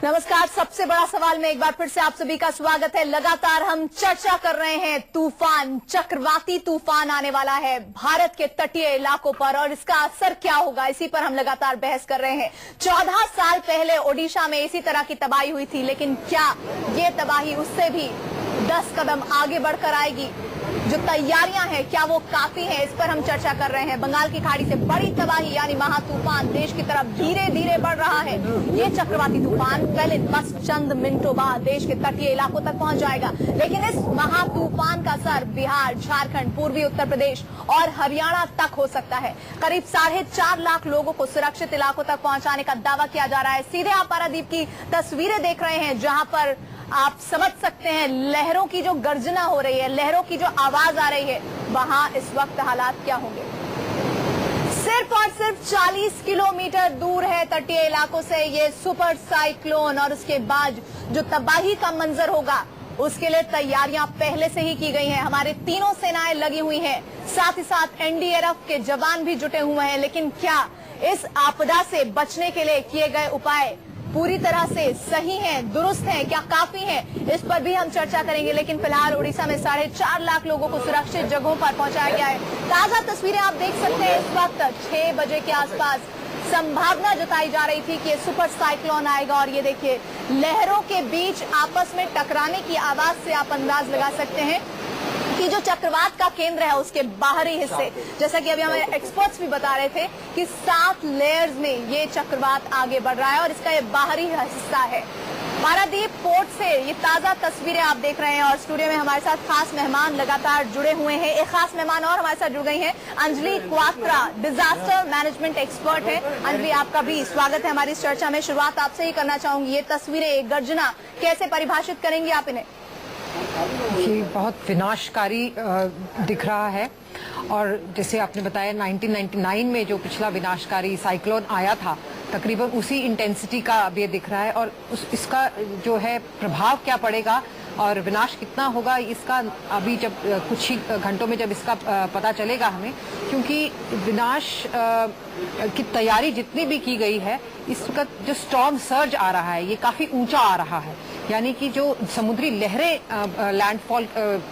नमस्कार। सबसे बड़ा सवाल में एक बार फिर से आप सभी का स्वागत है। लगातार हम चर्चा कर रहे हैं तूफान, चक्रवाती तूफान आने वाला है भारत के तटीय इलाकों पर और इसका असर क्या होगा, इसी पर हम लगातार बहस कर रहे हैं। 14 साल पहले ओडिशा में इसी तरह की तबाही हुई थी, लेकिन क्या ये तबाही उससे भी 10 कदम आगे बढ़कर आएगी? जो तैयारियां हैं क्या वो काफी हैं? इस पर हम चर्चा कर रहे हैं। बंगाल की खाड़ी से बड़ी तबाही यानी महातूफान देश की तरफ धीरे धीरे बढ़ रहा है। ये चक्रवाती तूफान कल बस चंद मिनटों बाद देश के तटीय इलाकों तक पहुंच जाएगा, लेकिन इस महातूफान का असर बिहार, झारखंड, पूर्वी उत्तर प्रदेश और हरियाणा तक हो सकता है। करीब 4.5 लाख लोगों को सुरक्षित इलाकों तक पहुंचाने का दावा किया जा रहा है। सीधे आप पारादीप की तस्वीरें देख रहे हैं, जहां पर आप समझ सकते हैं लहरों की जो गर्जना हो रही है, लहरों की जो आवाज आ रही है, वहां इस वक्त हालात क्या होंगे। सिर्फ और सिर्फ 40 किलोमीटर दूर है तटीय इलाकों से ये सुपर साइक्लोन, और उसके बाद जो तबाही का मंजर होगा उसके लिए तैयारियां पहले से ही की गई हैं। हमारे तीनों सेनाएं लगी हुई हैं, साथ ही साथ एनडीआरएफ के जवान भी जुटे हुए हैं। लेकिन क्या इस आपदा से बचने के लिए किए गए उपाय पूरी तरह से सही हैं, दुरुस्त हैं, क्या काफी हैं? इस पर भी हम चर्चा करेंगे। लेकिन फिलहाल ओडिशा में 4.5 लाख लोगों को सुरक्षित जगहों पर पहुंचाया गया है। ताजा तस्वीरें आप देख सकते हैं। इस वक्त 6 बजे के आसपास संभावना जताई जा रही थी कि ये सुपर साइक्लोन आएगा, और ये देखिए लहरों के बीच आपस में टकराने की आवाज से आप अंदाज लगा सकते हैं कि जो चक्रवात का केंद्र है उसके बाहरी हिस्से, जैसा कि अभी हमें एक्सपर्ट्स भी बता रहे थे कि 7 लेयर्स में ये चक्रवात आगे बढ़ रहा है और इसका ये बाहरी हिस्सा है। पारादीप पोर्ट से ये ताजा तस्वीरें आप देख रहे हैं, और स्टूडियो में हमारे साथ खास मेहमान लगातार जुड़े हुए हैं। एक खास मेहमान और हमारे साथ जुड़ गई हैं, Anjali Kwatra, disaster management expert है। अंजलि, आपका भी स्वागत है हमारी इस चर्चा में। शुरुआत आपसे ही करना चाहूंगी, ये तस्वीरें, गर्जना कैसे परिभाषित करेंगी आप इन्हें? ये बहुत विनाशकारी दिख रहा है, और जैसे आपने बताया 1999 में जो पिछला विनाशकारी साइक्लोन आया था, तकरीबन उसी इंटेंसिटी का अब ये दिख रहा है। और इसका जो है प्रभाव क्या पड़ेगा और विनाश कितना होगा, इसका अभी जब कुछ ही घंटों में जब इसका पता चलेगा हमें, क्योंकि विनाश की तैयारी जितनी भी की गई है, इस वक्त जो स्टॉर्म सर्ज आ रहा है ये काफी ऊंचा आ रहा है, यानी कि जो समुद्री लहरें लैंडफॉल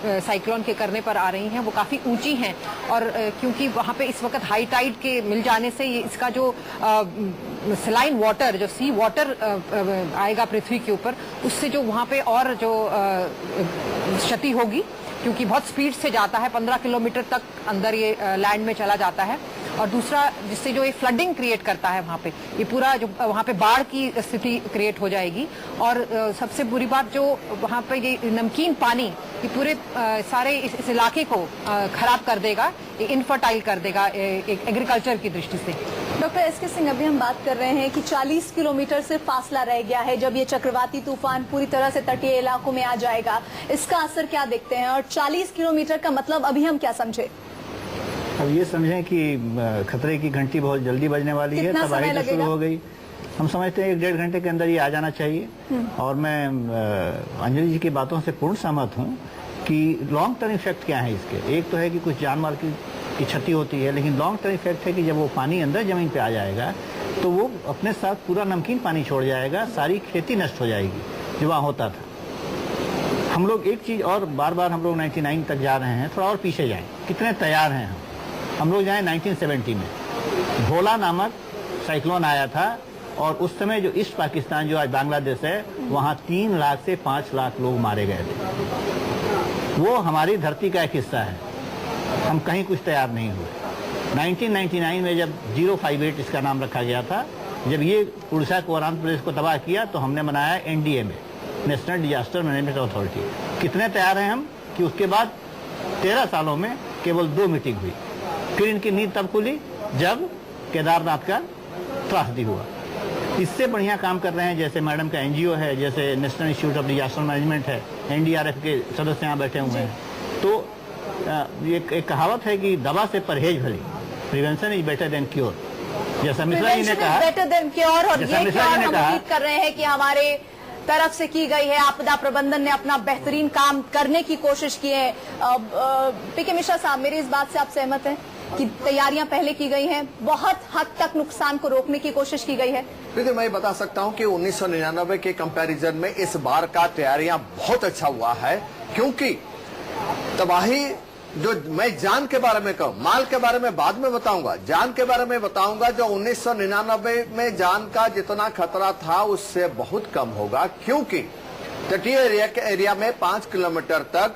साइक्लोन के करने पर आ रही हैं वो काफी ऊंची हैं। और क्योंकि वहां पे इस वक्त हाई टाइड के मिल जाने से ये इसका जो सलाइन वाटर, जो सी वाटर आएगा पृथ्वी के ऊपर, उससे जो वहां पे और जो क्षति होगी, क्योंकि बहुत स्पीड से जाता है, 15 किलोमीटर तक अंदर ये लैंड में चला जाता है। और दूसरा, जिससे जो ये फ्लडिंग क्रिएट करता है वहाँ पे, ये पूरा जो वहाँ पे बाढ़ की स्थिति क्रिएट हो जाएगी। और सबसे बुरी बात, जो वहाँ पे ये नमकीन पानी ये पूरे सारे इस इलाके को खराब कर देगा, इनफर्टाइल कर देगा एक एग्रीकल्चर की दृष्टि से। डॉक्टर एसके सिंह, अभी हम बात कर रहे हैं कि 40 किलोमीटर से फासला रह गया है जब ये चक्रवाती तूफान पूरी तरह से तटीय इलाकों में आ जाएगा, इसका असर क्या देखते हैं? और 40 किलोमीटर का मतलब अभी हम क्या समझे? अब ये समझें कि खतरे की घंटी बहुत जल्दी बजने वाली है, तबाही तो शुरू हो गई। हम समझते हैं 1-1.5 घंटे के अंदर ये आ जाना चाहिए। और मैं अंजलि जी की बातों से पूर्ण सहमत हूँ कि लॉन्ग टर्म इफेक्ट क्या है इसके। एक तो है कि कुछ जान माल की क्षति होती है, लेकिन लॉन्ग टर्म इफेक्ट है कि जब वो पानी अंदर जमीन पे आ जाएगा तो वो अपने साथ पूरा नमकीन पानी छोड़ जाएगा, सारी खेती नष्ट हो जाएगी जो वहाँ होता था। हम लोग एक चीज़ और, बार बार हम लोग 99 तक जा रहे हैं, थोड़ा और पीछे जाएं, कितने तैयार हैं हम लोग जाएं 1970 में भोला नामक साइक्लोन आया था, और उस समय जो ईस्ट पाकिस्तान, जो आज बांग्लादेश है, वहाँ 3 लाख से 5 लाख लोग मारे गए थे। वो हमारी धरती का एक हिस्सा है, हम कहीं कुछ तैयार नहीं हुए। 1999 में जब 058 इसका नाम रखा गया था, जब ये उड़ीसा को और आंध्र प्रदेश को तबाह किया, तो हमने बनाया NDMA, national disaster management authority. कितने तैयार हैं हम कि उसके बाद 13 सालों में केवल 2 मीटिंग हुई। फिर इनकी नींद तब खुली जब केदारनाथ का त्रासदी हुआ। इससे बढ़िया काम कर रहे हैं, जैसे मैडम का NGO है, जैसे national institute of disaster management है, NDRF के सदस्य यहाँ बैठे हुए हैं। तो ये एक कहावत है कि दवा से परहेज भली, prevention is better than cure, जैसा मिश्रा जी ने कहा, बेटर देन क्योर। और ये क्योर हम उम्मीद कर रहे हैं कि हमारे तरफ से की गई है। आपदा प्रबंधन ने अपना बेहतरीन काम करने की कोशिश की है। पीके मिश्रा साहब, मेरी इस बात से आप सहमत हैं? कि तैयारियां पहले की गई हैं, बहुत हद तक नुकसान को रोकने की कोशिश की गई है? देखिए, मैं बता सकता हूं कि 1999 के कंपैरिजन में इस बार का तैयारियां बहुत अच्छा हुआ है, क्योंकि तबाही जो मैं जान के बारे में कहूं, माल के बारे में बाद में बताऊंगा, जान के बारे में बताऊंगा। जो 1999 में जान का जितना खतरा था उससे बहुत कम होगा, क्योंकि तटीय एरिया में 5 किलोमीटर तक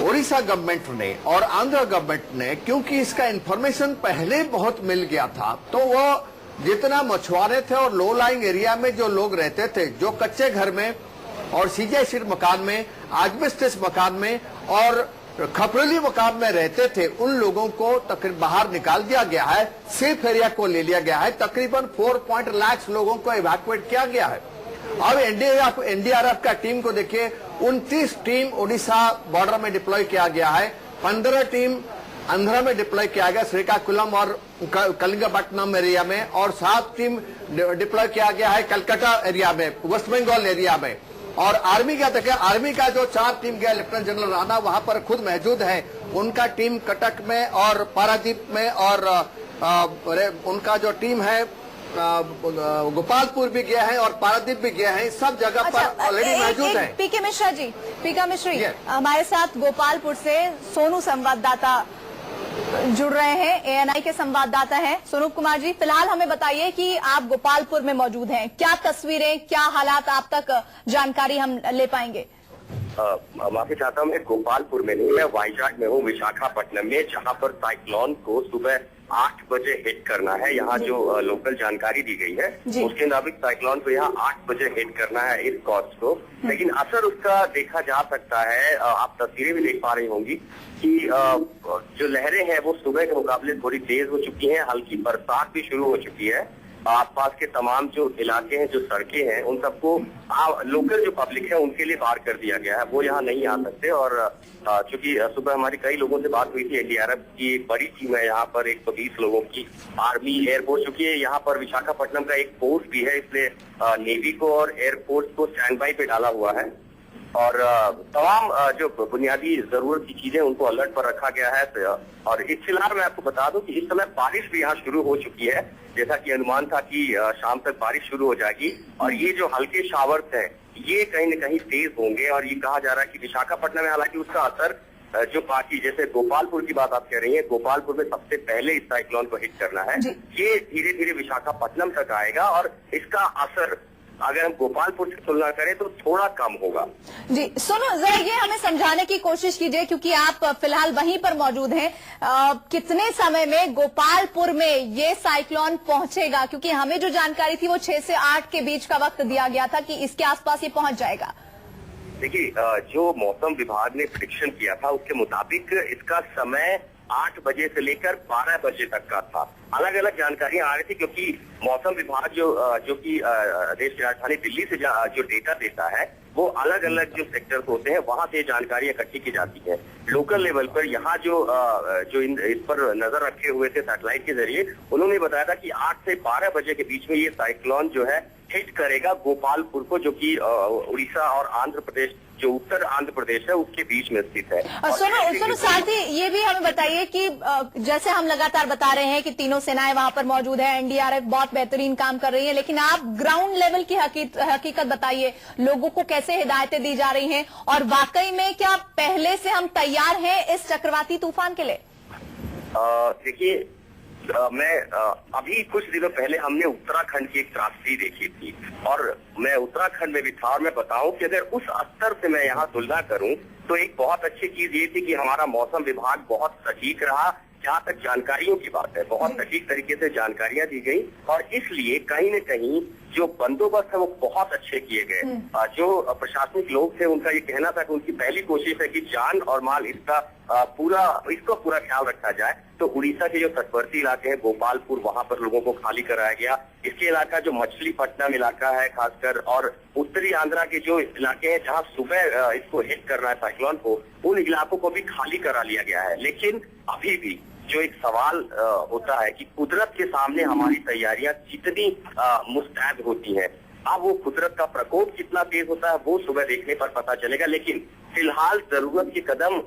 उड़ीसा गवर्नमेंट ने और आंध्र गवर्नमेंट ने, क्योंकि इसका इंफॉर्मेशन पहले बहुत मिल गया था, तो वो जितना मछुआरे थे और लो लाइंग एरिया में जो लोग रहते थे, जो कच्चे घर में और सीजे सीट मकान में, आजबेस्टस मकान में और खपरेली मकान में रहते थे, उन लोगों को तकरीबन बाहर निकाल दिया गया है। सेफ एरिया को ले लिया गया है। तकरीबन 4 लाख लोगों को इवैक्यूएट किया गया है। अब एनडीआरएफ का टीम को देखिए, 29 टीम उड़ीसा बॉर्डर में डिप्लॉय किया गया है, 15 टीम आंध्र में डिप्लॉय किया गया श्रीकाकुलम और कलिंगपट्टनम एरिया में, और 7 टीम डिप्लॉय किया गया है कलकत्ता एरिया में, वेस्ट बंगाल एरिया में। और आर्मी का देखिए, आर्मी का जो 4 टीम गया, लेफ्टिनेंट जनरल राणा वहां पर खुद मौजूद है, उनका टीम कटक में और पारादीप में, और उनका जो टीम है गोपालपुर भी गया है और पारादीप भी गया है, सब जगह पर ऑलरेडी मौजूद है। पीके मिश्रा जी, पीके मिश्री हमारे साथ गोपालपुर से सोनू संवाददाता जुड़ रहे हैं, एएनआई के संवाददाता हैं। स्वरूप कुमार जी, फिलहाल हमें बताइए कि आप गोपालपुर में मौजूद हैं, क्या तस्वीरें, क्या हालात आप तक जानकारी हम ले पाएंगे? माफी चाहता हूँ, मैं गोपालपुर में नहीं, मैं वाइजाग में हूँ, विशाखापट्टनम में, जहाँ पर साइक्लोन को सुबह 8 बजे हिट करना है। यहाँ जो लोकल जानकारी दी गई है उसके मुताबिक साइक्लोन को यहाँ 8 बजे हिट करना है इस कोस्ट को, लेकिन असर उसका देखा जा सकता है। आप तस्वीरें भी देख पा रही होंगी कि जो लहरें हैं वो सुबह के मुकाबले थोड़ी तेज हो चुकी हैं, हल्की बरसात भी शुरू हो चुकी है। आसपास के तमाम जो इलाके हैं, जो सड़कें हैं, उन सबको लोकल जो पब्लिक है उनके लिए बाहर कर दिया गया है, वो यहाँ नहीं आ सकते। और चूंकि सुबह हमारी कई लोगों से बात हुई थी, एनडीआरएफ की एक बड़ी टीम है यहाँ पर, 120 लोगों की, आर्मी, एयरफोर्स, चूंकि यहाँ पर विशाखापट्टनम का एक फोर्स भी है, इसलिए नेवी को और एयरफोर्स को स्टैंड बाई पे डाला हुआ है। और तमाम जो बुनियादी जरूरत की चीजें उनको अलर्ट पर रखा गया है। और इस फिलहाल मैं आपको बता दूं कि इस समय बारिश भी यहाँ शुरू हो चुकी है, जैसा कि अनुमान था कि शाम तक बारिश शुरू हो जाएगी। और ये जो हल्के शावर्स हैं ये कहीं न कहीं तेज होंगे, और ये कहा जा रहा है कि विशाखापट्टनम में हालांकि उसका असर जो बाकी, जैसे गोपालपुर की बात आप कह रही हैं, गोपालपुर में सबसे पहले इस साइक्लोन को हिट करना है, ये धीरे धीरे विशाखापट्टनम तक आएगा और इसका असर अगर हम गोपालपुर से तुलना करें तो थोड़ा कम होगा। जी सुनो, जरा ये हमें समझाने की कोशिश कीजिए, क्योंकि आप फिलहाल वहीं पर मौजूद हैं, कितने समय में गोपालपुर में ये साइक्लोन पहुंचेगा? क्योंकि हमें जो जानकारी थी वो 6 से 8 के बीच का वक्त दिया गया था कि इसके आसपास ये पहुंच जाएगा। देखिए, जो मौसम विभाग ने प्रेडिक्शन किया था उसके मुताबिक इसका समय 8 बजे से लेकर 12 बजे तक का था। अलग अलग जानकारियां आ रही थी, क्योंकि मौसम विभाग जो कि देश की राजधानी दिल्ली से जो डेटा देता है वो अलग अलग जो सेक्टर्स होते हैं वहां से जानकारियां इकट्ठी की जाती है। लोकल लेवल पर यहाँ जो इस पर नजर रखे हुए थे सैटेलाइट के जरिए, उन्होंने बताया था कि 8 से 12 बजे के बीच में ये साइक्लोन जो है हिट करेगा गोपालपुर को, जो कि उड़ीसा और आंध्र प्रदेश, जो उत्तर आंध्र प्रदेश है उसके बीच में स्थित है। और सुनो साथ ही ये भी हमें बताइए कि जैसे हम लगातार बता रहे हैं कि तीनों सेनाएं वहां पर मौजूद है, एनडीआरएफ बहुत बेहतरीन काम कर रही है, लेकिन आप ग्राउंड लेवल की हकीकत बताइए, लोगों को कैसे हिदायतें दी जा रही हैं, और वाकई में क्या पहले से हम तैयार हैं इस चक्रवाती तूफान के लिए? देखिए, मैं अभी कुछ दिनों पहले हमने उत्तराखंड की एक त्रासदी देखी थी, और मैं उत्तराखंड में भी था, और मैं बताऊं कि अगर उस स्तर से मैं यहाँ तुलना करूं तो एक बहुत अच्छी चीज ये थी कि हमारा मौसम विभाग बहुत सटीक रहा। जहाँ तक जानकारियों की बात है, बहुत सटीक तरीके से जानकारियां दी गई, और इसलिए कहीं न कहीं जो बंदोबस्त है वो बहुत अच्छे किए गए। जो प्रशासनिक लोग थे उनका ये कहना था कि उनकी पहली कोशिश है कि जान और माल इसका पूरा ख्याल रखा जाए। तो उड़ीसा के जो तटवर्ती इलाके हैं, गोपालपुर, वहां पर लोगों को खाली कराया गया। इसके इलाका जो मछलीपट्टनम इलाका है खासकर, और उत्तरी आंध्रा के जो इलाके हैं जहाँ सुबह इसको हिट करना है साइक्लोन को, उन इलाकों को भी खाली करा लिया गया है। लेकिन अभी भी जो एक सवाल होता है कि कुदरत के सामने हमारी तैयारियां कितनी मुस्तैद होती हैं। अब वो कुदरत का प्रकोप कितना तेज होता है वो सुबह देखने पर पता चलेगा, लेकिन फिलहाल जरूरत के कदम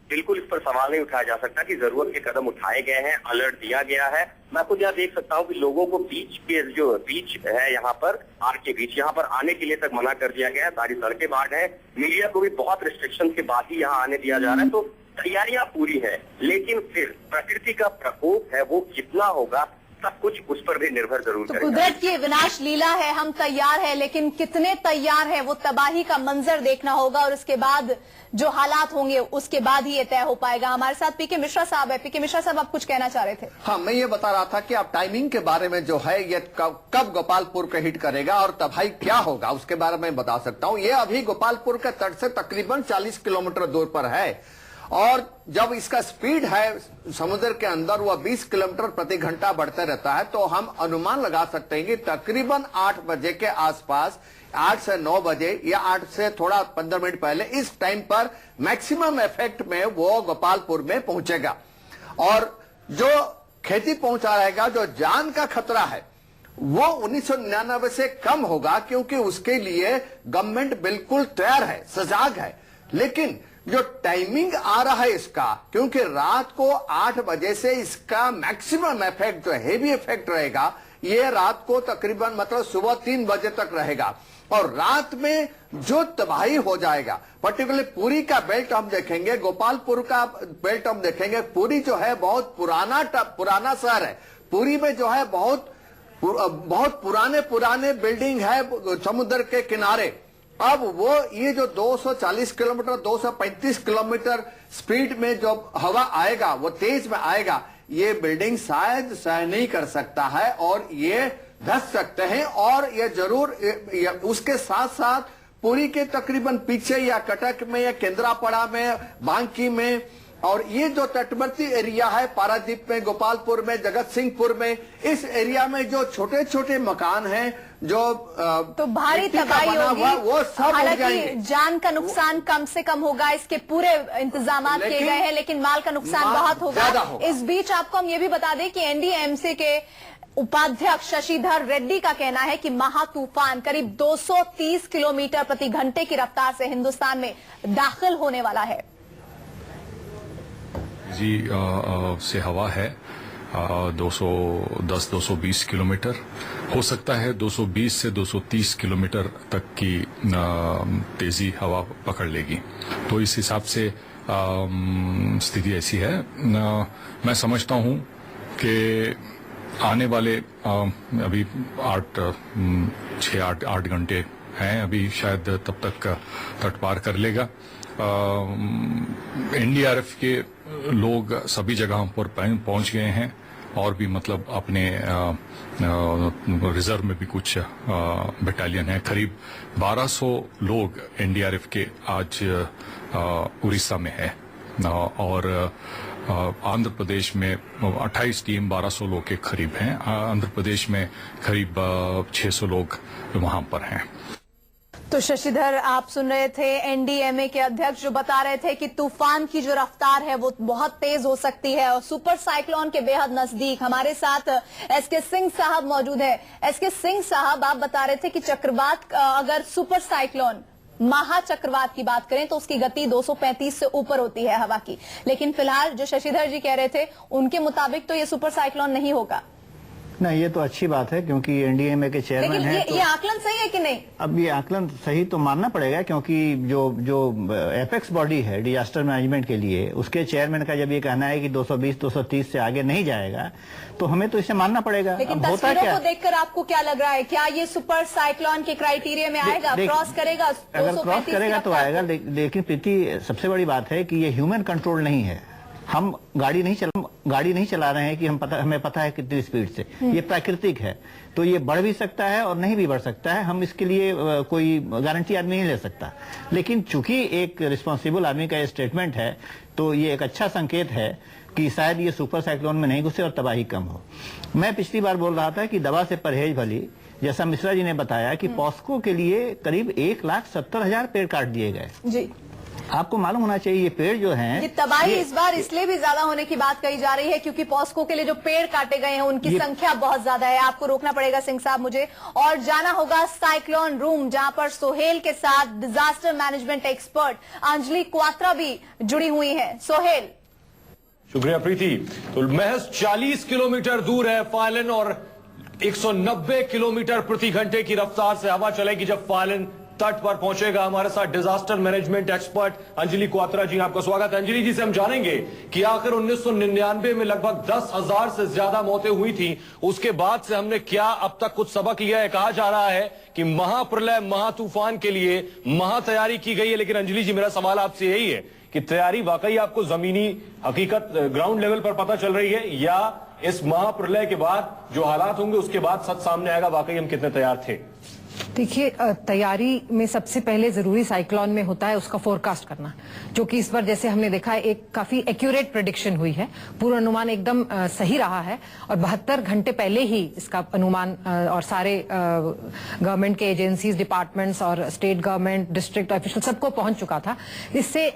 बिल्कुल इस पर सवाल नहीं उठाया जा सकता कि जरूरत के कदम उठाए गए हैं, अलर्ट दिया गया है। मैं खुद यहाँ देख सकता हूँ कि लोगों को बीच है यहाँ पर आर के बीच, यहाँ पर आने के लिए तक मना कर दिया गया है। सारी सड़कें बाढ़ है, मीडिया को भी बहुत रिस्ट्रिक्शन के बाद ही यहाँ आने दिया जा रहा है। तो तैयारियां पूरी है, लेकिन फिर प्रकृति का प्रकोप है वो कितना होगा सब कुछ उस पर भी निर्भर जरूर तो करेगा। कुदरत की विनाश लीला है, हम तैयार हैं, लेकिन कितने तैयार हैं वो तबाही का मंजर देखना होगा और उसके बाद जो हालात होंगे उसके बाद ही ये तय हो पाएगा। हमारे साथ पीके मिश्रा साहब है। पीके मिश्रा साहब, आप कुछ कहना चाह रहे थे? हाँ, मैं ये बता रहा था कि आप टाइमिंग के बारे में जो है ये कब गोपालपुर को हिट करेगा और तबाही क्या होगा उसके बारे में बता सकता हूँ। ये अभी गोपालपुर के तट से तकरीबन 40 किलोमीटर दूर पर है और जब इसका स्पीड है समुद्र के अंदर वह 20 किलोमीटर प्रति घंटा बढ़ते रहता है, तो हम अनुमान लगा सकते हैं कि तकरीबन 8 बजे के आसपास, 8 से 9 बजे या 8 से थोड़ा 15 मिनट पहले, इस टाइम पर मैक्सिमम इफेक्ट में वो गोपालपुर में पहुंचेगा और जो खेती पहुंचा रहेगा, जो जान का खतरा है वो 1999 से कम होगा, क्योंकि उसके लिए गवर्नमेंट बिल्कुल तैयार है, सजाग है। लेकिन जो टाइमिंग आ रहा है इसका, क्योंकि रात को 8 बजे से इसका मैक्सिमम इफेक्ट जो हेवी इफेक्ट रहेगा, ये रात को तकरीबन मतलब सुबह 3 बजे तक रहेगा और रात में जो तबाही हो जाएगा, पर्टिकुलरली पुरी का बेल्ट हम देखेंगे, गोपालपुर का बेल्ट हम देखेंगे। पुरी जो है बहुत पुराना शहर है। पुरी में जो है बहुत पुराने बिल्डिंग है समुद्र के किनारे। अब वो ये जो 240 किलोमीटर 235 किलोमीटर स्पीड में जो हवा आएगा, वो तेज में आएगा, ये बिल्डिंग शायद सह नहीं कर सकता है और ये धस सकते हैं। और ये जरूर उसके साथ साथ पुरी के तकरीबन पीछे या कटक में या केंद्रापड़ा में, बांकी में, और ये जो तटवर्ती एरिया है पारादीप में, गोपालपुर में, जगत सिंहपुर में, इस एरिया में जो छोटे छोटे मकान हैं जो तो भारी तबाही होगी, वो सब हालांकि जान का नुकसान कम से कम होगा, इसके पूरे इंतजाम किए गए हैं, लेकिन माल का नुकसान बहुत होगा। इस बीच आपको हम ये भी बता दें कि एनडीएमसी के उपाध्यक्ष शशिधर रेड्डी का कहना है कि महा तूफान करीब 230 किलोमीटर प्रति घंटे की रफ्तार से हिंदुस्तान में दाखिल होने वाला है। से हवा है 210-220 किलोमीटर, हो सकता है 220 से 230 किलोमीटर तक की तेजी हवा पकड़ लेगी। तो इस हिसाब से स्थिति ऐसी है। मैं समझता हूं कि आने वाले अभी 8 घंटे हैं, अभी शायद तब तक तट पार कर लेगा। एनडीआरएफ के लोग सभी जगहों पर पहुंच गए हैं और भी मतलब अपने रिजर्व में भी कुछ बटालियन है। करीब 1200 लोग एनडीआरएफ के आज उड़ीसा में है और आंध्र प्रदेश में 28 टीम 1200 लोग के करीब हैं। आंध्र प्रदेश में करीब 600 लोग वहां पर हैं। तो शशिधर, आप सुन रहे थे एनडीएमए के अध्यक्ष जो बता रहे थे कि तूफान की जो रफ्तार है वो बहुत तेज हो सकती है और सुपर साइक्लोन के बेहद नजदीक। हमारे साथ एसके सिंह साहब मौजूद है। एसके सिंह साहब, आप बता रहे थे कि चक्रवात, अगर सुपर साइक्लोन महा चक्रवात की बात करें तो उसकी गति 235 से ऊपर होती है हवा की, लेकिन फिलहाल जो शशिधर जी कह रहे थे उनके मुताबिक तो ये सुपर साइक्लोन नहीं होगा। नहीं, ये तो अच्छी बात है क्योंकि एनडीएमए के चेयरमैन हैं। ये आकलन सही है कि नहीं? अब ये आकलन सही तो मानना पड़ेगा, क्योंकि जो एपेक्स बॉडी है डिजास्टर मैनेजमेंट के लिए, उसके चेयरमैन का जब ये कहना है कि 220-230 से आगे नहीं जाएगा, तो हमें तो इसे मानना पड़ेगा। लेकिन तस्वीरों को देखकर आपको क्या लग रहा है, क्या ये सुपर साइक्लोन के क्राइटेरिया में आएगा, क्रॉस करेगा? अगर क्रॉस करेगा तो आएगा, लेकिन प्रीति सबसे बड़ी बात है कि ये ह्यूमन कंट्रोल नहीं है। हम गाड़ी नहीं चला रहे हैं कि हमें पता है कितनी स्पीड से, ये प्राकृतिक है, तो ये बढ़ भी सकता है और नहीं भी बढ़ सकता है। हम इसके लिए कोई गारंटी आदमी नहीं ले सकता, लेकिन चूंकि एक रिस्पॉन्सिबल आदमी का ये स्टेटमेंट है, तो ये एक अच्छा संकेत है कि शायद ये सुपर साइक्लोन में नहीं घुसे और तबाही कम हो। मैं पिछली बार बोल रहा था कि दवा से परहेज भली, जैसा मिश्रा जी ने बताया कि पॉस्को के लिए करीब 1,70,000 पेड़ काट दिए गए। जी। आपको मालूम होना चाहिए ये पेड़ जो हैं, ये तबाही इस बार इसलिए भी ज्यादा होने की बात कही जा रही है क्योंकि पॉस्को के लिए जो पेड़ काटे गए हैं उनकी संख्या बहुत ज्यादा है। आपको रोकना पड़ेगा सिंह साहब मुझे, और जाना होगा साइक्लोन रूम जहां पर सोहेल के साथ disaster management expert Anjali Kwatra भी जुड़ी हुई है। सोहेल। शुक्रिया प्रीति। तो महज 40 किलोमीटर दूर है फायलन और 190 किलोमीटर प्रति घंटे की रफ्तार से हवा चलेगी जब फायलन तट पर पहुंचेगा। हमारे साथ disaster management expert Anjali Kwatra ji, आपका स्वागत है। अंजलि जी से हम जानेंगे कि आखिर 1999 में लगभग 10,000 से ज्यादा मौतें हुई थी, उसके बाद से हमने क्या अब तक कुछ सबक लिया है? कहा जा रहा है कि महाप्रलय महातूफान के लिए तैयारी की गई है, लेकिन अंजलि जी मेरा सवाल आपसे यही है कि तैयारी वाकई आपको जमीनी हकीकत ग्राउंड लेवल पर पता चल रही है, या इस महाप्रलय के बाद जो हालात होंगे उसके बाद सच सामने आएगा वाकई हम कितने तैयार थे? देखिए, तैयारी में सबसे पहले जरूरी साइक्लोन में होता है उसका फोरकास्ट करना, जो कि इस बार जैसे हमने देखा है एक काफी एक्यूरेट प्रेडिक्शन हुई है, पूर्वानुमान एकदम सही रहा है और 72 घंटे पहले ही इसका अनुमान और सारे गवर्नमेंट के एजेंसीज, डिपार्टमेंट्स और स्टेट गवर्नमेंट, डिस्ट्रिक्ट ऑफिशियल सबको पहुंच चुका था। इससे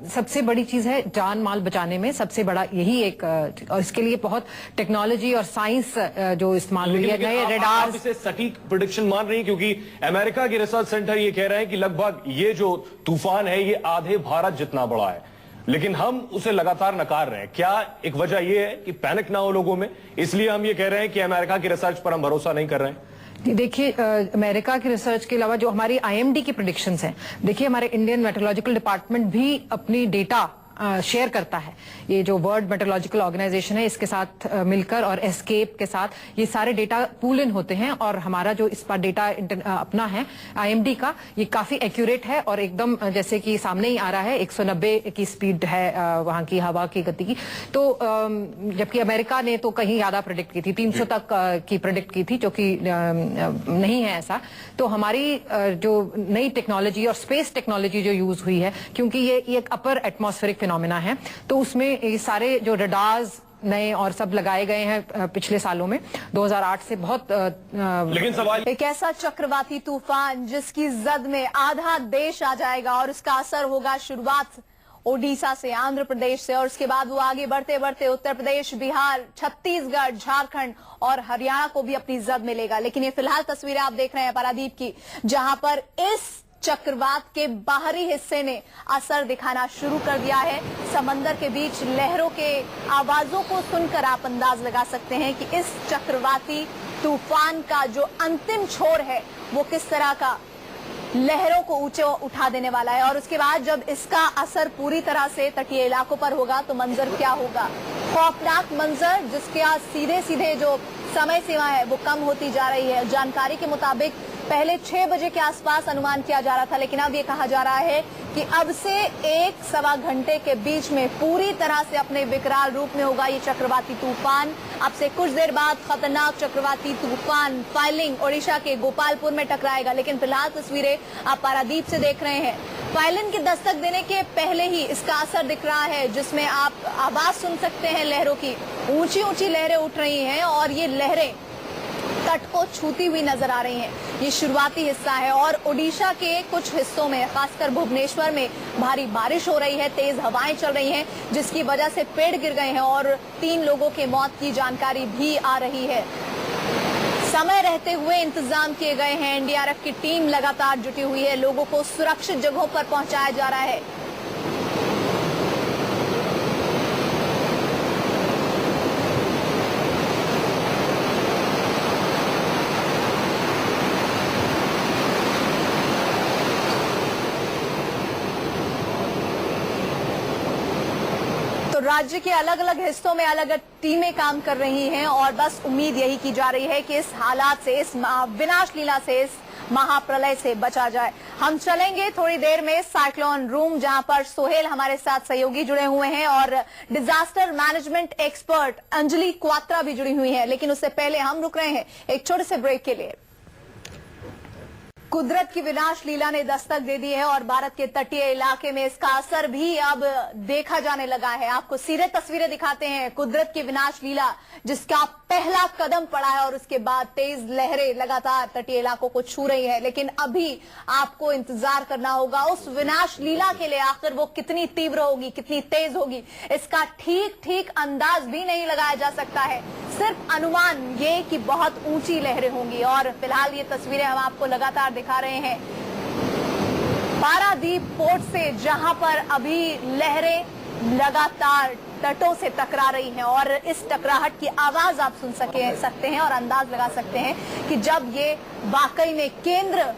सबसे बड़ी चीज है जान माल बचाने में सबसे बड़ा यही एक, और इसके लिए बहुत टेक्नोलॉजी और साइंस जो इस्तेमाल हुई है, नए रेडार। इसे सटीक प्रेडिक्शन मान रही है क्योंकि अमेरिका के रिसर्च सेंटर ये कह रहे हैं कि लगभग ये जो तूफान है ये आधे भारत जितना बड़ा है, लेकिन हम उसे लगातार नकार रहे हैं। क्या एक वजह ये है कि पैनिक ना हो लोगों में, इसलिए हम ये कह रहे हैं कि अमेरिका की रिसर्च पर हम भरोसा नहीं कर रहे हैं? देखिए, अमेरिका की रिसर्च के अलावा जो हमारी IMD की प्रेडिक्शंस हैं, देखिए हमारे इंडियन मेट्रोलॉजिकल डिपार्टमेंट भी अपनी डेटा शेयर करता है, ये जो वर्ल्ड मेट्रोलॉजिकल ऑर्गेनाइजेशन है इसके साथ मिलकर और एस्केप के साथ ये सारे डेटा पूल इन होते हैं, और हमारा जो इस पर डेटा अपना है IMD का, ये काफी एक्यूरेट है और एकदम जैसे कि सामने ही आ रहा है। 190 की स्पीड है वहां की हवा की गति की, तो जबकि अमेरिका ने तो कहीं ज्यादा प्रेडिक्ट की थी, 300 तक की प्रेडिक्ट की थी, जो कि नहीं है ऐसा। तो हमारी जो नई टेक्नोलॉजी और स्पेस टेक्नोलॉजी जो यूज हुई है, क्योंकि ये एक अपर एटमॉस्फेरिक फिनोमेना है, तो उसमें ये सारे जो रडार्स नए और सब लगाए गए हैं पिछले सालों में 2008 से बहुत लेकिन सवाल एक ऐसा चक्रवाती तूफान जिसकी जद में आधा देश आ जाएगा और उसका असर होगा शुरुआत ओडिशा से, आंध्र प्रदेश से, और उसके बाद वो आगे बढ़ते बढ़ते उत्तर प्रदेश, बिहार, छत्तीसगढ़, झारखंड और हरियाणा को भी अपनी जद में लेगा। लेकिन ये फिलहाल तस्वीरें आप देख रहे हैं पारादीप की, जहां पर इस चक्रवात के बाहरी हिस्से ने असर दिखाना शुरू कर दिया है। समंदर के बीच लहरों के आवाजों को सुनकर आप अंदाज लगा सकते हैं कि इस चक्रवाती तूफान का जो अंतिम छोर है वो किस तरह का लहरों को ऊंचे उठा देने वाला है, और उसके बाद जब इसका असर पूरी तरह से तटीय इलाकों पर होगा तो मंजर क्या होगा? खौफनाक मंजर, जिसके सीधे सीधे जो समय सीमा है वो कम होती जा रही है। जानकारी के मुताबिक पहले 6 बजे के आसपास अनुमान किया जा रहा था, लेकिन अब ये कहा जा रहा है कि अब से 1-1.25 घंटे के बीच में पूरी तरह से अपने विकराल रूप में होगा ये चक्रवाती तूफान। अब से कुछ देर बाद खतरनाक चक्रवाती तूफान फाइलिंग ओडिशा के गोपालपुर में टकराएगा। लेकिन फिलहाल तस्वीरें आप पारादीप से देख रहे हैं। फाइलिन की दस्तक देने के पहले ही इसका असर दिख रहा है, जिसमें आप आवाज सुन सकते हैं लहरों की। ऊंची ऊंची लहरें उठ रही हैं और ये लहरें तट को छूती हुई नजर आ रही हैं। ये शुरुआती हिस्सा है और ओडिशा के कुछ हिस्सों में, खासकर भुवनेश्वर में भारी बारिश हो रही है, तेज हवाएं चल रही हैं, जिसकी वजह से पेड़ गिर गए हैं और 3 लोगों के मौत की जानकारी भी आ रही है। समय रहते हुए इंतजाम किए गए हैं, एनडीआरएफ की टीम लगातार जुटी हुई है, लोगों को सुरक्षित जगहों पर पहुंचाया जा रहा है। राज्य के अलग अलग हिस्सों में अलग अलग टीमें काम कर रही हैं और बस उम्मीद यही की जा रही है कि इस हालात से, इस विनाश लीला से, इस महाप्रलय से बचा जाए। हम चलेंगे थोड़ी देर में साइक्लोन रूम, जहां पर सोहेल हमारे साथ सहयोगी जुड़े हुए हैं और disaster management expert Anjali Kwatra भी जुड़ी हुई है। लेकिन उससे पहले हम रुक रहे हैं एक छोटे से ब्रेक के लिए। कुदरत की विनाश लीला ने दस्तक दे दी है और भारत के तटीय इलाके में इसका असर भी अब देखा जाने लगा है। आपको सीधे तस्वीरें दिखाते हैं कुदरत की विनाश लीला, जिसका पहला कदम पड़ा है और उसके बाद तेज लहरें लगातार तटीय इलाकों को छू रही है। लेकिन अभी आपको इंतजार करना होगा उस विनाश लीला के लिए। आखिर वो कितनी तीव्र होगी, कितनी तेज होगी, इसका ठीक अंदाज भी नहीं लगाया जा सकता है। सिर्फ अनुमान ये कि बहुत ऊंची लहरें होंगी। और फिलहाल ये तस्वीरें हम आपको लगातार दिखा रहे हैं पारादीप पोर्ट से, जहां पर अभी लहरें लगातार तटों से टकरा रही हैं और इस टकराहट की आवाज आप सुन सकते हैं और अंदाज लगा सकते हैं कि जब ये वाकई में केंद्र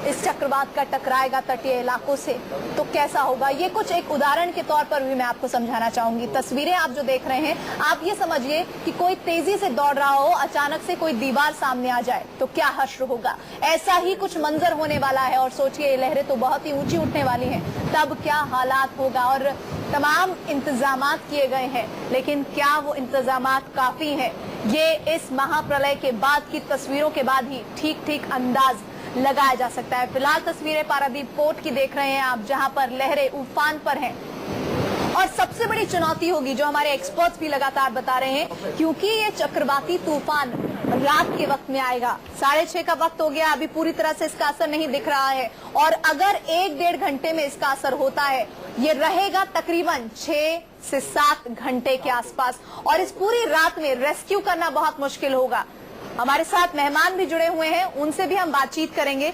इस चक्रवात का टकराएगा तटीय इलाकों से तो कैसा होगा। ये कुछ एक उदाहरण के तौर पर भी मैं आपको समझाना चाहूंगी। तस्वीरें आप जो देख रहे हैं, आप ये समझिए कि कोई तेजी से दौड़ रहा हो, अचानक से कोई दीवार सामने आ जाए तो क्या हश्र होगा। ऐसा ही कुछ मंजर होने वाला है। और सोचिए ये लहरें तो बहुत ही ऊंची उठने वाली हैं, तब क्या हालात होगा। और तमाम इंतजामात किए गए हैं, लेकिन क्या वो इंतजामात काफी हैं, ये इस महाप्रलय के बाद की तस्वीरों के बाद ही ठीक अंदाज लगाया जा सकता है। फिलहाल तस्वीरें पारादीप पोर्ट की देख रहे हैं आप, जहां पर लहरें उफान पर हैं। और सबसे बड़ी चुनौती होगी, जो हमारे एक्सपर्ट्स भी लगातार बता रहे हैं, क्योंकि ये चक्रवाती तूफान रात के वक्त में आएगा। 6:30 का वक्त हो गया, अभी पूरी तरह से इसका असर नहीं दिख रहा है। और अगर 1-1.5 घंटे में इसका असर होता है, ये रहेगा तकरीबन 6 से 7 घंटे के आसपास। और इस पूरी रात में रेस्क्यू करना बहुत मुश्किल होगा। हमारे साथ मेहमान भी जुड़े हुए हैं, उनसे भी हम बातचीत करेंगे।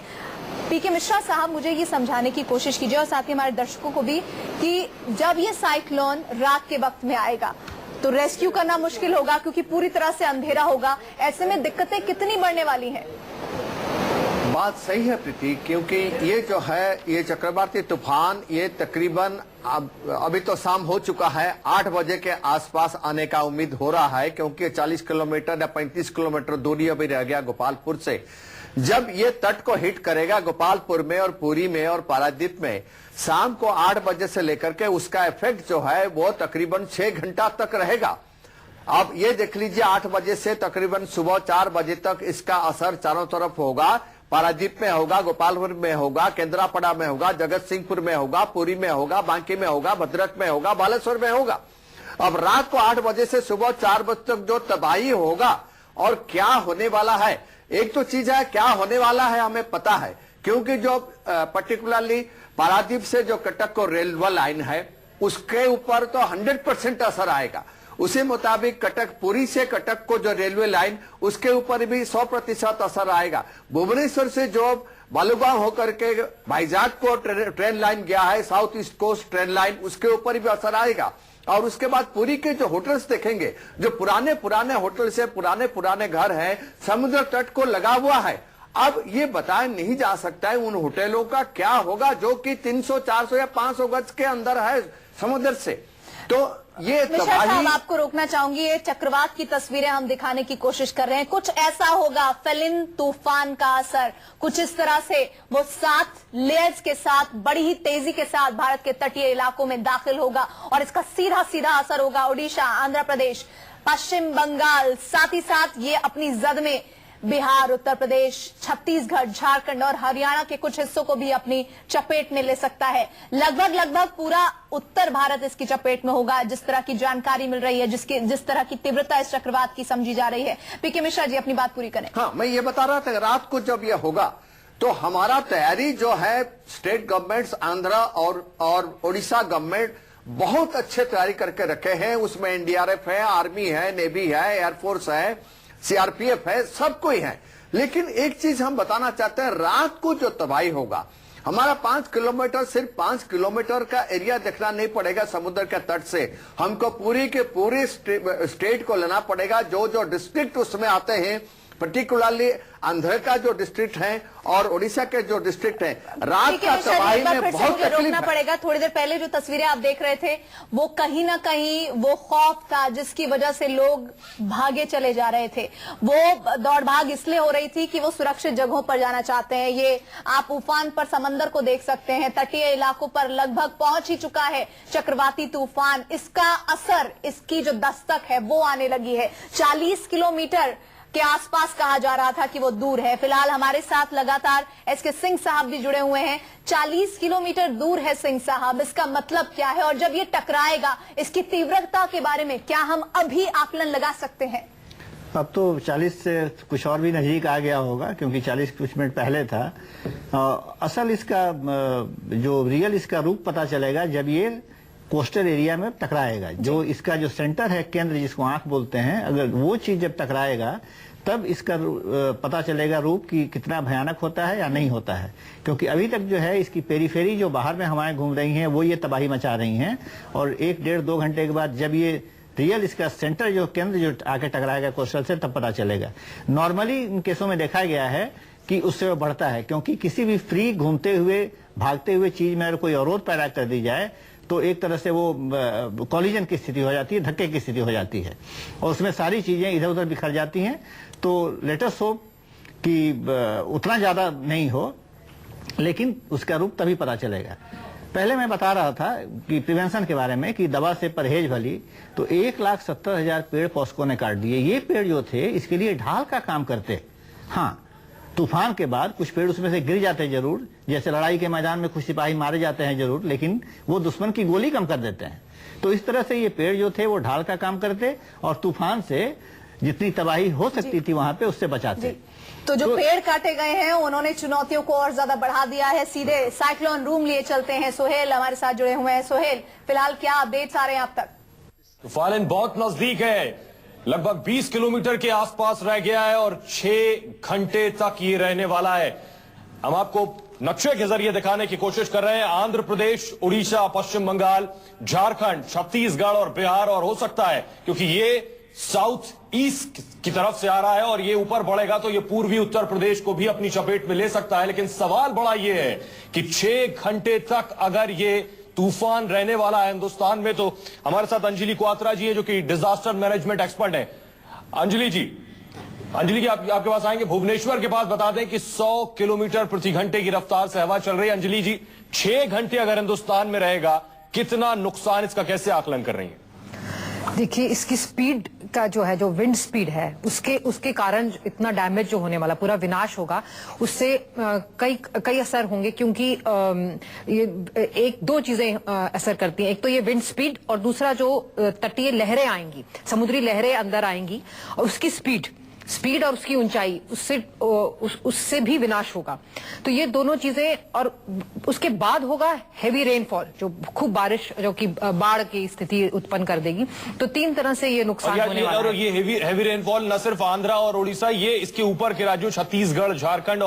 पीके मिश्रा साहब, मुझे ये समझाने की कोशिश कीजिए और साथ ही हमारे दर्शकों को भी कि जब ये साइक्लोन रात के वक्त में आएगा तो रेस्क्यू करना मुश्किल होगा, क्योंकि पूरी तरह से अंधेरा होगा। ऐसे में दिक्कतें कितनी बढ़ने वाली हैं? बात सही है प्रीति, क्योंकि ये जो है ये चक्रवाती तूफान ये तकरीबन अभी तो शाम हो चुका है, 8 बजे के आसपास आने का उम्मीद हो रहा है, क्योंकि 40 किलोमीटर या 35 किलोमीटर दूरी अभी रह गया गोपालपुर से। जब ये तट को हिट करेगा गोपालपुर में और पुरी में और पारादीप में, शाम को 8 बजे से लेकर के उसका इफेक्ट जो है वो तकरीबन 6 घंटा तक रहेगा। अब ये देख लीजिए, 8 बजे से तकरीबन सुबह 4 बजे तक इसका असर चारों तरफ होगा। पारादीप में होगा, गोपालपुर में होगा, केंद्रापड़ा में होगा, जगत सिंहपुर में होगा, पुरी में होगा, बांकी में होगा, भद्रक में होगा, बालेश्वर में होगा। अब रात को 8 बजे से सुबह 4 बजे तक जो तबाही होगा और क्या होने वाला है, एक तो चीज है क्या होने वाला है हमें पता है, क्योंकि जो पर्टिकुलरली पारादीप से जो कटक को रेलवे लाइन है उसके ऊपर तो 100% असर आएगा। उसी मुताबिक कटक पुरी से कटक को जो रेलवे लाइन उसके ऊपर भी 100% असर आएगा। भुवनेश्वर से जो बालूगांव होकर के भाईजाग को ट्रेन लाइन गया है, south east coast train line, उसके ऊपर भी असर आएगा। और उसके बाद पुरी के जो होटल्स देखेंगे, जो पुराने होटल से पुराने घर हैं, समुद्र तट को लगा हुआ है। अब ये बताया नहीं जा सकता है उन होटलों का क्या होगा जो कि 300, 400 या 500 गज के अंदर है समुद्र से। तो ये तबाही, आपको रोकना चाहूंगी, ये चक्रवात की तस्वीरें हम दिखाने की कोशिश कर रहे हैं। कुछ ऐसा होगा फेलिन तूफान का असर, कुछ इस तरह से वो 7 लेयर्स के साथ बड़ी ही तेजी के साथ भारत के तटीय इलाकों में दाखिल होगा और इसका सीधा असर होगा ओडिशा, आंध्र प्रदेश, पश्चिम बंगाल, साथ ही साथ ये अपनी जद में बिहार, उत्तर प्रदेश, छत्तीसगढ़, झारखंड और हरियाणा के कुछ हिस्सों को भी अपनी चपेट में ले सकता है। लगभग पूरा उत्तर भारत इसकी चपेट में होगा, जिस तरह की जानकारी मिल रही है, जिस तरह की तीव्रता इस चक्रवात की समझी जा रही है। पीके मिश्रा जी, अपनी बात पूरी करें। हाँ, मैं ये बता रहा था, रात को जब यह होगा तो हमारा तैयारी जो है, स्टेट गवर्नमेंट्स आंध्र और उड़ीसा गवर्नमेंट बहुत अच्छे तैयारी करके रखे हैं। उसमें एनडीआरएफ है, आर्मी है, नेवी है, एयरफोर्स है, सीआरपीएफ है, सब कोई है। लेकिन एक चीज हम बताना चाहते हैं, रात को जो तबाही होगा, हमारा 5 किलोमीटर, सिर्फ 5 किलोमीटर का एरिया देखना नहीं पड़ेगा समुद्र के तट से, हमको पूरी के पूरे स्टेट को लेना पड़ेगा। जो डिस्ट्रिक्ट उसमें आते हैं, पर्टिकुलरली आंध्र का जो डिस्ट्रिक्ट है और ओडिशा के जो डिस्ट्रिक्ट है, रात का तबाही में बहुत तकलीफ है। पड़ेगा। थोड़ी देर पहले जो तस्वीरें आप देख रहे थे, वो कहीं ना कहीं वो खौफ था जिसकी वजह से लोग भागे चले जा रहे थे। वो दौड़ भाग इसलिए हो रही थी कि वो सुरक्षित जगहों पर जाना चाहते हैं। ये आप उफान पर समंदर को देख सकते हैं, तटीय इलाकों पर लगभग पहुंच ही चुका है चक्रवाती तूफान। इसका असर, इसकी जो दस्तक है वो आने लगी है। 40 किलोमीटर के आसपास कहा जा रहा था कि वो दूर है। फिलहाल हमारे साथ लगातार एसके सिंह साहब भी जुड़े हुए हैं। 40 किलोमीटर दूर है सिंह साहब, इसका मतलब क्या है और जब ये टकराएगा इसकी तीव्रता के बारे में क्या हम अभी आकलन लगा सकते हैं? अब तो 40 से कुछ और भी नजदीक आ गया होगा, क्योंकि 40 कुछ मिनट पहले था। असल इसका जो रियल इसका रूप पता चलेगा जब ये कोस्टल एरिया में टकराएगा। जो इसका जो सेंटर है, केंद्र जिसको आंख बोलते हैं, अगर वो चीज जब टकराएगा तब इसका पता चलेगा रूप कि कितना भयानक होता है या नहीं होता है। क्योंकि अभी तक जो है इसकी पेरीफेरी जो बाहर में हवाएं घूम रही हैं वो ये तबाही मचा रही हैं, और 1-1.5-2 घंटे के बाद जब ये रियल इसका सेंटर जो केंद्र जो आके टकराएगा कोस्टल से, तब पता चलेगा। नॉर्मली इन केसों में देखा गया है कि उससे वो बढ़ता है, क्योंकि किसी भी फ्री घूमते हुए भागते हुए चीज में अगर कोई अवरोध पैदा कर दी जाए तो एक तरह से वो कॉलिजन की स्थिति हो जाती है, धक्के की स्थिति हो जाती है, और उसमें सारी चीजें इधर उधर बिखर जाती हैं। तो लेट अस होप कि उतना ज्यादा नहीं हो, लेकिन उसका रूप तभी पता चलेगा। पहले मैं बता रहा था कि प्रिवेंशन के बारे में कि दवा से परहेज भली, तो 1,70,000 पेड़ पॉस्को ने काट दिए। ये पेड़ जो थे इसके लिए ढाल का काम करते। हाँ, तूफान के बाद कुछ पेड़ उसमें से गिर जाते जरूर, जैसे लड़ाई के मैदान में कुछ सिपाही मारे जाते हैं जरूर, लेकिन वो दुश्मन की गोली कम कर देते हैं। तो इस तरह से ये पेड़ जो थे वो ढाल का काम करते और तूफान से जितनी तबाही हो सकती थी वहां पे उससे बचाते। तो जो पेड़ काटे गए हैं उन्होंने चुनौतियों को और ज्यादा बढ़ा दिया है। सीधे साइक्लोन रूम लिए चलते हैं, सोहेल हमारे साथ जुड़े हुए हैं। सोहेल, फिलहाल क्या अपडेट्स आ रहे हैं अब तक? तूफान बहुत नजदीक है, लगभग 20 किलोमीटर के आसपास रह गया है और 6 घंटे तक ये रहने वाला है। हम आपको नक्शे के जरिए दिखाने की कोशिश कर रहे हैं। आंध्र प्रदेश, उड़ीसा, पश्चिम बंगाल, झारखंड, छत्तीसगढ़ और बिहार, और हो सकता है क्योंकि ये साउथ ईस्ट की तरफ से आ रहा है और ये ऊपर बढ़ेगा तो ये पूर्वी उत्तर प्रदेश को भी अपनी चपेट में ले सकता है। लेकिन सवाल बड़ा ये है कि 6 घंटे तक अगर ये तूफान रहने वाला है हिंदुस्तान में, तो हमारे साथ अंजलि क्वात्रा जी है जो कि डिजास्टर मैनेजमेंट एक्सपर्ट है। अंजलि जी आपके पास आएंगे। भुवनेश्वर के पास बता दें कि 100 किलोमीटर प्रति घंटे की रफ्तार से हवा चल रही है। अंजलि जी, 6 घंटे अगर हिंदुस्तान में रहेगा, कितना नुकसान इसका कैसे आकलन कर रही है? देखिए, इसकी स्पीड का जो है, जो विंड स्पीड है, उसके कारण इतना डैमेज जो होने वाला, पूरा विनाश होगा, उससे कई असर होंगे। क्योंकि ये 1-2 चीजें असर करती हैं। एक तो ये विंड स्पीड, और दूसरा जो तटीय लहरें आएंगी, समुद्री लहरें अंदर आएंगी, और उसकी स्पीड और उसकी ऊंचाई, उससे भी विनाश होगा। तो ये दोनों चीजें, और उसके बाद होगा हेवी रेनफॉल, जो खूब बारिश, जो कि बाढ़ की स्थिति उत्पन्न कर देगी। तो 3 तरह से ये नुकसान होने वाला है। और ये हेवी रेनफॉल न सिर्फ आंध्रा और उड़ीसा, ये इसके ऊपर के राज्यों छत्तीसगढ़, झारखंड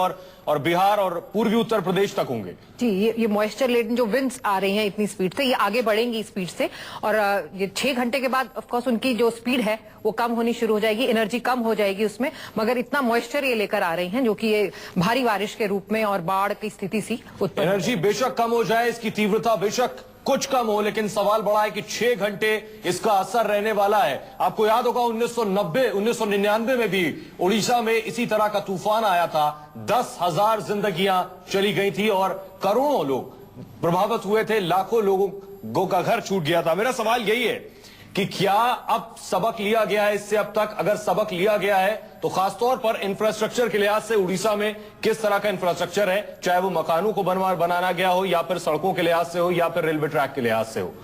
और बिहार और पूर्वी उत्तर प्रदेश तक होंगे। जी, ये मॉइस्चर लेडन जो विंड्स आ रही हैं इतनी स्पीड से, ये आगे बढ़ेंगी स्पीड से, और ये 6 घंटे के बाद ऑफ कोर्स उनकी जो स्पीड है वो कम होनी शुरू हो जाएगी, एनर्जी कम हो जाएगी उसमें। मगर इतना मॉइस्चर ये लेकर आ रही हैं जो कि ये भारी बारिश के रूप में और बाढ़ की स्थिति सी उत्पन्न। एनर्जी बेशक कम हो जाए, इसकी तीव्रता बेशक कुछ कम हो, लेकिन सवाल बड़ा है कि 6 घंटे इसका असर रहने वाला है। आपको याद होगा 1999 में भी उड़ीसा में इसी तरह का तूफान आया था। 10,000 जिंदगियां चली गई थी और करोड़ों लोग प्रभावित हुए थे, लाखों लोगों का घर छूट गया था। मेरा सवाल यही है कि क्या अब सबक लिया गया है इससे? अब तक अगर सबक लिया गया है तो खासतौर पर इंफ्रास्ट्रक्चर के लिहाज से उड़ीसा में किस तरह का इंफ्रास्ट्रक्चर है, चाहे वो मकानों को बनाना गया हो, या फिर सड़कों के लिहाज से हो, या फिर रेलवे ट्रैक के लिहाज से हो?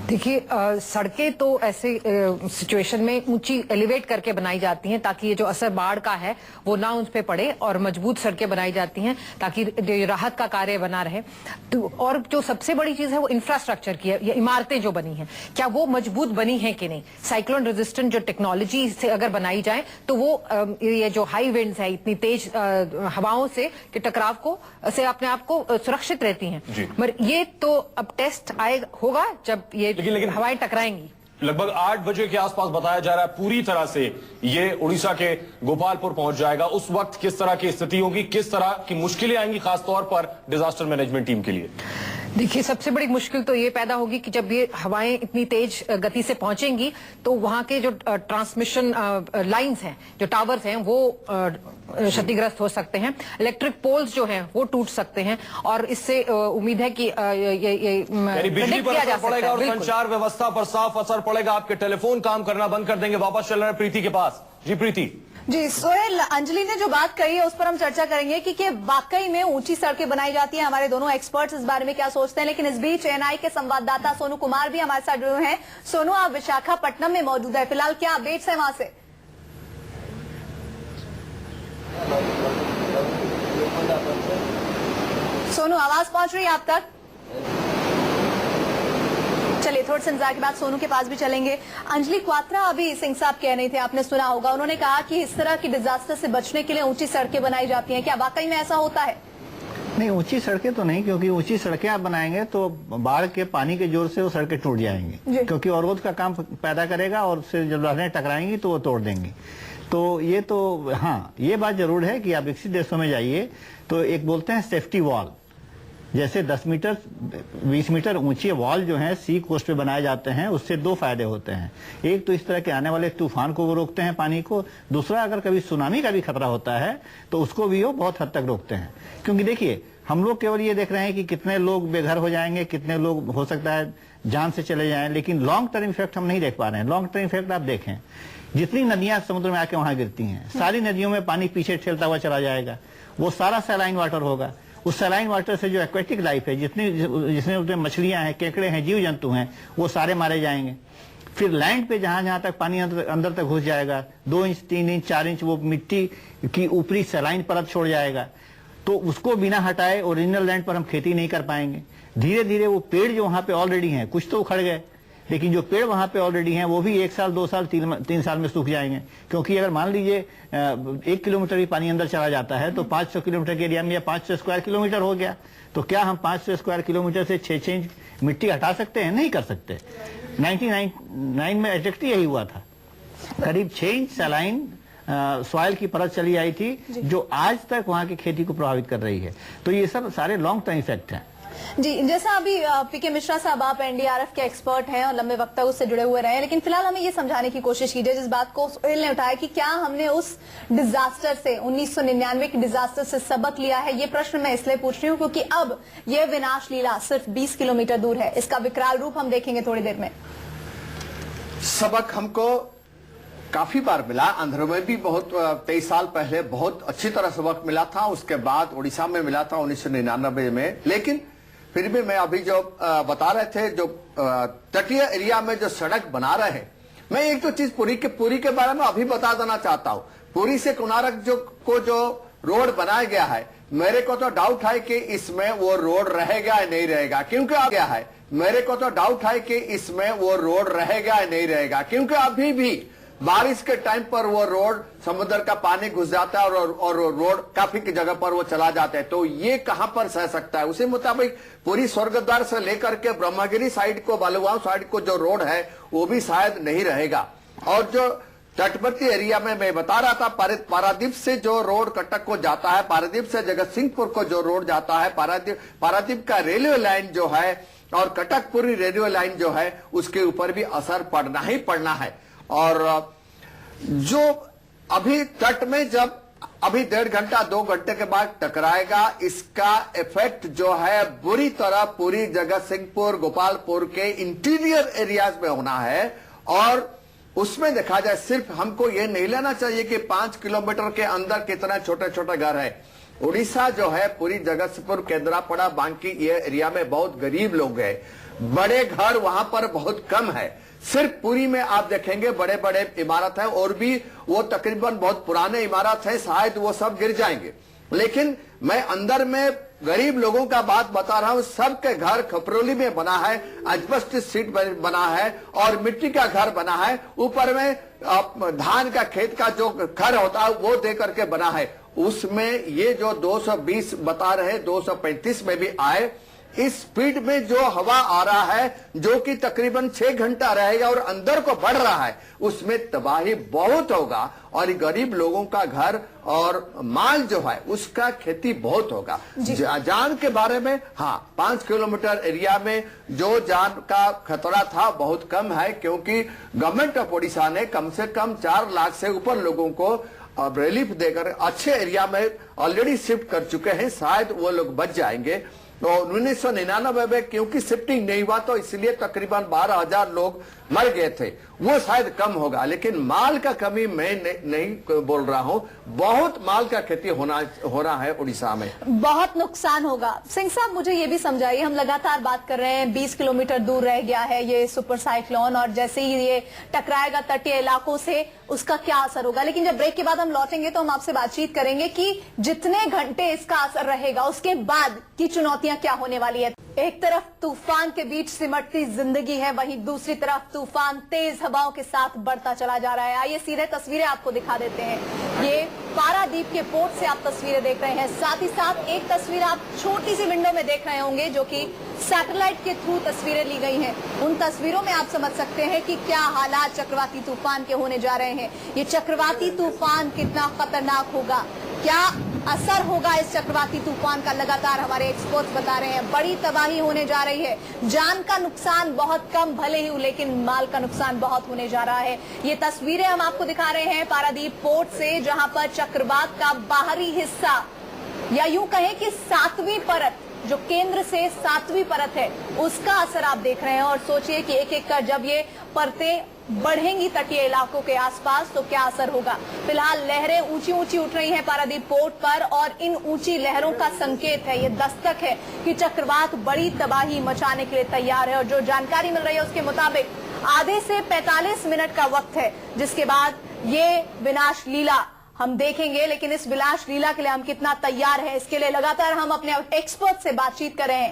देखिए, सड़कें तो ऐसे सिचुएशन में ऊंची एलिवेट करके बनाई जाती हैं ताकि ये जो असर बाढ़ का है वो ना उन पे पड़े, और मजबूत सड़कें बनाई जाती हैं ताकि राहत का कार्य बना रहे। तो और जो सबसे बड़ी चीज है वो इंफ्रास्ट्रक्चर की है। ये इमारतें जो बनी हैं, क्या वो मजबूत बनी हैं कि नहीं? साइक्लोन रेजिस्टेंट जो टेक्नोलॉजी से अगर बनाई जाए तो वो ये जो हाई विंड्स है, इतनी तेज हवाओं से के टकराव को से अपने आप को सुरक्षित रहती हैं। मगर ये तो अब टेस्ट होगा जब ये लेकिन हवाएं टकराएंगी। लगभग 8 बजे के आसपास बताया जा रहा है पूरी तरह से ये उड़ीसा के गोपालपुर पहुंच जाएगा। उस वक्त किस तरह की स्थिति होगी, किस तरह की मुश्किलें आएंगी खासतौर पर डिजास्टर मैनेजमेंट टीम के लिए? देखिए, सबसे बड़ी मुश्किल तो ये पैदा होगी कि जब ये हवाएं इतनी तेज गति से पहुंचेंगी तो वहां के जो ट्रांसमिशन लाइंस हैं, जो टावर्स हैं, वो क्षतिग्रस्त हो सकते हैं। इलेक्ट्रिक पोल्स जो हैं वो टूट सकते हैं, और इससे उम्मीद है कि ये बिजली पर असर पड़ेगा और संचार व्यवस्था पर साफ असर पड़ेगा। आपके टेलीफोन काम करना बंद कर देंगे। वापस चल रहे हैं प्रीति के पास। जी प्रीति। जी सोहेल, अंजलि ने जो बात कही है उस पर हम चर्चा करेंगे कि वाकई में ऊंची सड़कें बनाई जाती हैं। हमारे दोनों एक्सपर्ट्स इस बारे में क्या सोचते हैं, लेकिन इस बीच एएनआई के संवाददाता सोनू कुमार भी हमारे साथ जुड़े हैं। सोनू, आप विशाखापट्टनम में मौजूद है, फिलहाल क्या अपडेट्स है वहां से? सोनू, आवाज पहुंच रही है आप तक? चलिए थोड़े से इंतजार के बाद सोनू के पास भी चलेंगे। अंजलि क्वात्रा अभी सिंह साहब कह रहे थे, आपने सुना होगा, उन्होंने कहा कि इस तरह की डिजास्टर से बचने के लिए ऊंची सड़कें बनाई जाती हैं। क्या वाकई में ऐसा होता है? नहीं, ऊंची सड़कें तो नहीं, क्योंकि ऊंची सड़कें आप बनाएंगे तो बाढ़ के पानी के जोर से वो सड़कें टूट जाएंगी, क्योंकि अवरोध का काम पैदा करेगा और उससे जब लहरें टकराएंगी तो वो तोड़ देंगी। तो ये तो हाँ, ये बात जरूर है कि आप विकसित देशों में जाइए तो एक बोलते हैं सेफ्टी वॉल, जैसे 10 मीटर 20 मीटर ऊंचे वॉल जो हैं सी कोस्ट पे बनाए जाते हैं, उससे दो फायदे होते हैं। एक तो इस तरह के आने वाले तूफान को वो रोकते हैं पानी को, दूसरा अगर कभी सुनामी का भी खतरा होता है तो उसको भी वो बहुत हद तक रोकते हैं। क्योंकि देखिए, हम लोग केवल ये देख रहे हैं कि कितने लोग बेघर हो जाएंगे, कितने लोग हो सकता है जान से चले जाएं, लेकिन लॉन्ग टर्म इफेक्ट हम नहीं देख पा रहे हैं। लॉन्ग टर्म इफेक्ट आप देखें, जितनी नदियां समुद्र में आके वहां गिरती हैं, सारी नदियों में पानी पीछे ठेलता हुआ चला जाएगा, वो सारा सैलाइन वाटर होगा। उस सैलाइन वाटर से जो एक्वेटिक लाइफ है, जिसमें उसमें मछलियां हैं, केकड़े हैं, जीव जंतु हैं, वो सारे मारे जाएंगे। फिर लैंड पे जहां जहां तक पानी अंदर तक घुस जाएगा, 2 इंच 3 इंच 4 इंच वो मिट्टी की ऊपरी सैलाइन परत छोड़ जाएगा, तो उसको बिना हटाए ओरिजिनल लैंड पर हम खेती नहीं कर पाएंगे। धीरे धीरे वो पेड़ जो वहां पे ऑलरेडी हैं, कुछ तो उखड़ गए, लेकिन जो पेड़ वहां पे ऑलरेडी हैं वो भी 1 साल 2 साल 3 साल में सूख जाएंगे। क्योंकि अगर मान लीजिए 1 किलोमीटर भी पानी अंदर चला जाता है तो 500 किलोमीटर के एरिया में या 500 स्क्वायर किलोमीटर हो गया, तो क्या हम 500 स्क्वायर किलोमीटर से 6 इंच मिट्टी हटा सकते हैं? नहीं कर सकते। 1999 में एग्जैक्टली यही हुआ था, करीब 6 इंच सैलाइन सॉइल की परत चली आई थी, जो आज तक वहां की खेती को प्रभावित कर रही है। तो ये सब सारे लॉन्ग टर्म इफेक्ट हैं। जी, जैसा अभी पीके मिश्रा साहब, आप एनडीआरएफ के एक्सपर्ट हैं और लंबे वक्त तक उससे जुड़े हुए रहे हैं, लेकिन फिलहाल हमें ये समझाने की कोशिश कीजिए, जिस बात को सोहेल ने उठाया कि क्या हमने उस डिजास्टर से 1999 के डिजास्टर से सबक लिया है। ये प्रश्न मैं इसलिए पूछ रही हूँ क्योंकि अब ये विनाश लीला सिर्फ 20 किलोमीटर दूर है, इसका विकराल रूप हम देखेंगे थोड़ी देर में। सबक हमको काफी बार मिला, आंध्र में भी बहुत 23 साल पहले बहुत अच्छी तरह सबक मिला था, उसके बाद उड़ीसा में मिला था 1999 में। लेकिन फिर भी मैं अभी जो बता रहे थे, जो तटीय एरिया में जो सड़क बना रहे हैं, मैं एक तो चीज पुरी के बारे में अभी बता देना चाहता हूँ। पुरी से कोणार्क जो रोड बनाया गया है, मेरे को तो डाउट है कि इसमें वो रोड रहेगा या नहीं रहेगा, क्योंकि आ गया है, मेरे को तो डाउट है कि इसमें वो रोड रहेगा या नहीं रहेगा, क्योंकि अभी भी बारिश के टाइम पर वो रोड समुद्र का पानी घुस जाता है और रोड काफी की जगह पर वो चला जाता है। तो ये कहां पर सह सकता है? उसी मुताबिक पूरी स्वर्गद्वार से लेकर के ब्रह्मगिरी साइड को, बालुगांव साइड को जो रोड है वो भी शायद नहीं रहेगा। और जो तटवर्ती एरिया में मैं बता रहा था, पारादीप से जो रोड कटक को जाता है, पारादीप से जगत सिंहपुर को जो रोड जाता है, पारादीप का रेलवे लाइन जो है और कटकपुरी रेलवे लाइन जो है, उसके ऊपर भी असर पड़ना ही पड़ना है। और जो अभी तट में जब अभी 1.5 घंटा 2 घंटे के बाद टकराएगा, इसका इफेक्ट जो है बुरी तरह पूरी जगत सिंहपुर, गोपालपुर के इंटीरियर एरियाज में होना है। और उसमें देखा जाए, सिर्फ हमको ये नहीं लेना चाहिए कि 5 किलोमीटर के अंदर कितना छोटे छोटे घर है। उड़ीसा जो है, पूरी जगतसिंहपुर, केंद्रापड़ा, बांकी, ये एरिया में बहुत गरीब लोग हैं, बड़े घर वहां पर बहुत कम है। सिर्फ पुरी में आप देखेंगे बड़े बड़े इमारत है, और भी वो तकरीबन बहुत पुराने इमारत है, शायद वो सब गिर जाएंगे। लेकिन मैं अंदर में गरीब लोगों का बात बता रहा हूं, सबके घर खपरोली में बना है, एस्बेस्टस शीट बना है और मिट्टी का घर बना है, ऊपर में धान का खेत का जो घर होता है वो दे करके बना है। उसमें ये जो 220 बता रहे, 235 में भी आए, इस स्पीड में जो हवा आ रहा है, जो कि तकरीबन 6 घंटा रहेगा और अंदर को बढ़ रहा है, उसमें तबाही बहुत होगा। और गरीब लोगों का घर और माल जो है उसका खेती बहुत होगा। जान के बारे में, हाँ, 5 किलोमीटर एरिया में जो जान का खतरा था बहुत कम है, क्योंकि गवर्नमेंट ऑफ उड़ीसा ने कम से कम 4 लाख से ऊपर लोगों को रिलीफ देकर अच्छे एरिया में ऑलरेडी शिफ्ट कर चुके हैं। शायद वो लोग बच जाएंगे। तो 1999 में क्योंकि शिफ्टिंग नहीं हुआ, तो इसलिए तकरीबन 12,000 लोग मर गए थे। वो शायद कम होगा, लेकिन माल का कमी मैं नहीं बोल रहा हूं। बहुत माल का क्षति हो रहा है उड़ीसा में, बहुत नुकसान होगा। सिंह साहब मुझे ये भी समझाइए, हम लगातार बात कर रहे हैं 20 किलोमीटर दूर रह गया है ये सुपर साइक्लोन और जैसे ही ये टकराएगा तटीय इलाकों से उसका क्या असर होगा। लेकिन जब ब्रेक के बाद हम लौटेंगे तो हम आपसे बातचीत करेंगे कि जितने घंटे इसका असर रहेगा उसके बाद की चुनौतियां क्या होने वाली है। एक तरफ तूफान के बीच सिमटती जिंदगी है, वहीं दूसरी तरफ तूफान तेज हवाओं के साथ बढ़ता चला जा रहा है। आइए सीधे तस्वीरें आपको दिखा देते हैं। ये पारादीप के पोर्ट से आप तस्वीरें देख रहे हैं, साथ ही साथ एक तस्वीर आप छोटी सी विंडो में देख रहे होंगे जो कि सैटेलाइट के थ्रू तस्वीरें ली गई हैं। उन तस्वीरों में आप समझ सकते हैं कि क्या हालात चक्रवाती तूफान के होने जा रहे हैं। ये चक्रवाती तूफान कितना खतरनाक होगा, क्या असर होगा इस चक्रवाती तूफान का, लगातार हमारे एक्सपर्ट्स बता रहे हैं। बड़ी तबाही होने जा रही है, जान का नुकसान बहुत कम भले ही, लेकिन माल का नुकसान बहुत होने जा रहा है। ये तस्वीरें हम आपको दिखा रहे हैं पारादीप पोर्ट से, जहां पर चक्रवात का बाहरी हिस्सा या यूं कहें कि 7वीं परत, जो केंद्र से 7वीं परत है, उसका असर आप देख रहे हैं। और सोचिए कि एक एक कर जब ये परतें बढ़ेंगी तटीय इलाकों के आसपास तो क्या असर होगा। फिलहाल लहरें ऊंची ऊंची उठ रही हैं पारादीप पोर्ट पर और इन ऊंची लहरों का संकेत है, ये दस्तक है कि चक्रवात बड़ी तबाही मचाने के लिए तैयार है। और जो जानकारी मिल रही है उसके मुताबिक आधे से 45 मिनट का वक्त है, जिसके बाद ये विनाश लीला हम देखेंगे। लेकिन इस विनाश लीला के लिए हम कितना तैयार है, इसके लिए लगातार हम अपने एक्सपर्ट से बातचीत कर रहे हैं।